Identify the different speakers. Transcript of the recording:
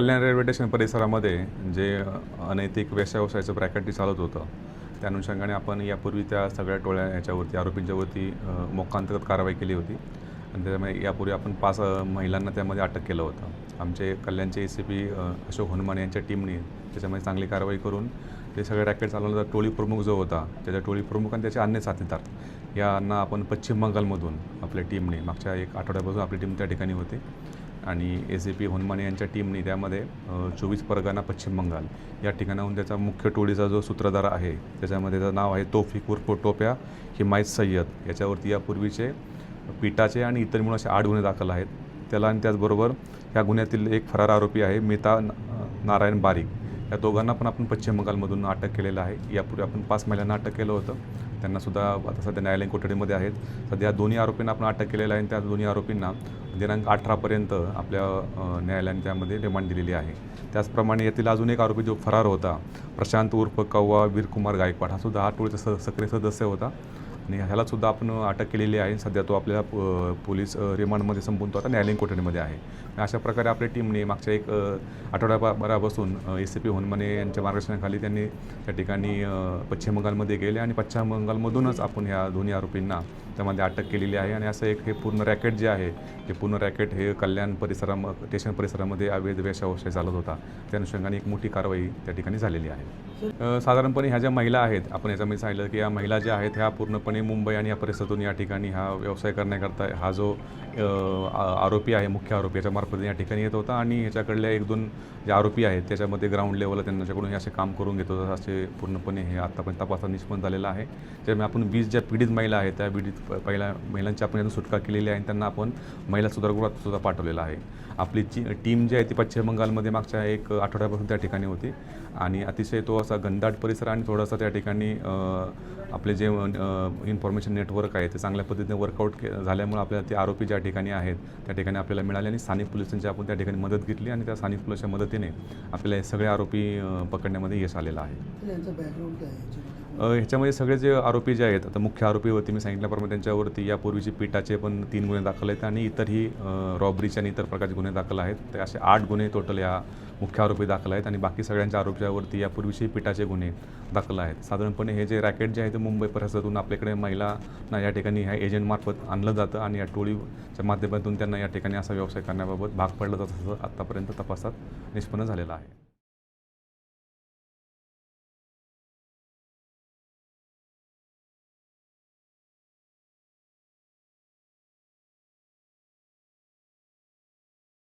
Speaker 1: कल्याण railway station परिसरामध्ये जे अनैतिक व्यवसायाचं ब्रॅकेट चालत होतं, त्या अनुषंगाने आपण यापूर्वी त्या सगळ्या टोळ्या याच्यावरती आरोपींच्यावरती मोक्कांतर्गत कारवाई केली होती आणि त्याच्यामुळे यापूर्वी आपण 5 महिलांना त्यामध्ये अटक केलं होतं. आमचे कल्याणचे ACP अशोक हनुमाने यांच्या टीमने त्याच्यामध्ये चांगली कारवाई करून ते सगळे रॅकेट चालवण्याचा टोळी प्रमुख जो होता, त्याच्या टोळी प्रमुख आणि त्याचे अन्य साथीदार यांना आपण पश्चिम बंगालमधून आपल्या टीमने मागच्या 1 आठवड्यापासून आपली टीम त्या ठिकाणी होती आणि ACP हनुमाने यांच्या टीमने त्यामध्ये 24 परगणा पश्चिम बंगाल या ठिकाणाहून त्याचा मुख्य टोळीचा जो सूत्रधार आहे, त्याच्यामध्ये त्याचं नाव आहे तौफिक उर्फ टोप्या हिमायत सय्यद. याच्यावरती यापूर्वीचे पिटाचे आणि इतर मिळून असे 8 गुन्हे दाखल आहेत. त्याला आणि त्याचबरोबर ह्या गुन्ह्यातील एक फरार आरोपी आहे मेहता नारायण बारीक. या दोघांना पण आपण पश्चिम बंगालमधून अटक केलेलं आहे. यापूर्वी आपण 5 महिलांना अटक केलं होतं. त्यांनासुद्धा आता सध्या न्यायालयीन कोठडीमध्ये आहेत. सध्या दोन्ही आरोपींना आपण अटक केलेलं आहे आणि त्या दोन्ही आरोपींना दिनांक 18पर्यंत आपल्या न्यायालयाने त्यामध्ये रिमांड दिलेली आहे. त्याचप्रमाणे यातील अजून एक आरोपी जो फरार होता प्रशांत उर्फ कव्वा वीरकुमार गायकवाड, हा सुद्धा हा टोळीचा सक्रिय सदस्य होता आणि ह्यालासुद्धा आपण अटक केलेली आहे. सध्या तो आपल्याला पोलीस रिमांडमध्ये संपून तो आता न्यायालयीन कोठडीमध्ये आहे. अशा प्रकारे आपल्या टीमने मागच्या 1 आठवड्याभरापासून ACP हनुमाने यांच्या मार्गदर्शनाखाली त्यांनी त्या ठिकाणी पश्चिम बंगालमध्ये गेले आणि पश्चिम बंगालमधूनच आपण ह्या दोन्ही आरोपींना त्यामध्ये अटक केलेली आहे. आणि असं एक हे पूर्ण रॅकेट जे आहे, हे पूर्ण रॅकेट हे कल्याण स्टेशन परिसरामध्ये अवैध व्यवसाय चालत होता. त्या अनुषंगाने एक मोठी कारवाई त्या ठिकाणी झालेली आहे. साधारणपणे ह्या ज्या महिला आहेत, आपण याच्यामध्ये सांगितलं की या महिला ज्या आहेत ह्या पूर्णपणे मुंबई आणि या परिसरातून या ठिकाणी हा व्यवसाय करण्याकरता हा जो आरोपी आहे, मुख्य आरोपी, याच्यामार्फत या ठिकाणी येत होता आणि ह्याच्याकडल्या 1-2 जे आरोपी आहेत त्याच्यामध्ये ग्राउंड लेवलला त्यांच्याकडून हे असे काम करून घेत होतं. असे पूर्णपणे हे आत्तापर्यंत तपासात निष्पन्न झालेलं आहे. त्यामुळे आपण 20 ज्या पीडित महिला आहेत त्या पहिल्या महिलांची आपण यातून सुटका केलेली आहे आणि त्यांना आपण महिला सुधारगृहात सुद्धा पाठवलेलं आहे. आपली टीम जी आहे ती पश्चिम बंगालमध्ये मागच्या 1 आठवड्यापासून त्या ठिकाणी होती आणि अतिशय तो असा घनदाट परिसर आणि थोडासा त्या ठिकाणी आपले जे इन्फॉर्मेशन नेटवर्क आहे ते चांगल्या पद्धतीने वर्कआउट झाल्यामुळे आपल्याला ते आरोपी ज्या ठिकाणी आहेत त्या ठिकाणी आपल्याला मिळाले आणि स्थानिक पोलिसांची आपण त्या ठिकाणी मदत घेतली आणि त्या स्थानिक पोलिसांच्या मदतीने आपल्याला हे सगळे आरोपी पकडण्यामध्ये यश आलेलं आहे. ह्याच्यामध्ये सगळे जे आरोपी जे आहेत, आता मुख्य आरोपीवरती मी सांगितल्याप्रमाणे त्यांच्यावरती यापूर्वीचे पिटाचे पण 3 गुन्हे दाखल आहेत आणि इतरही रॉबरीचे आणि इतर प्रकारचे गुन्हे दाखल आहेत. ते असे 8 गुन्हे टोटल या मुख्य आरोपी दाखल आहेत आणि बाकी सगळ्यांच्या आरोपीवरती यापूर्वीचे पिटाचे गुन्हे दाखल आहेत. साधारणपणे हे जे रॅकेट जे आहे ते मुंबई परिसरातून आपल्याकडे महिलांना या ठिकाणी ह्या एजंटमार्फत आणलं जातं आणि या टोळीच्या माध्यमातून त्यांना या ठिकाणी असा व्यवसाय करण्याबाबत भाग पडलं जातं, असं आत्तापर्यंत तपासात निष्पन्न झालेलं आहे.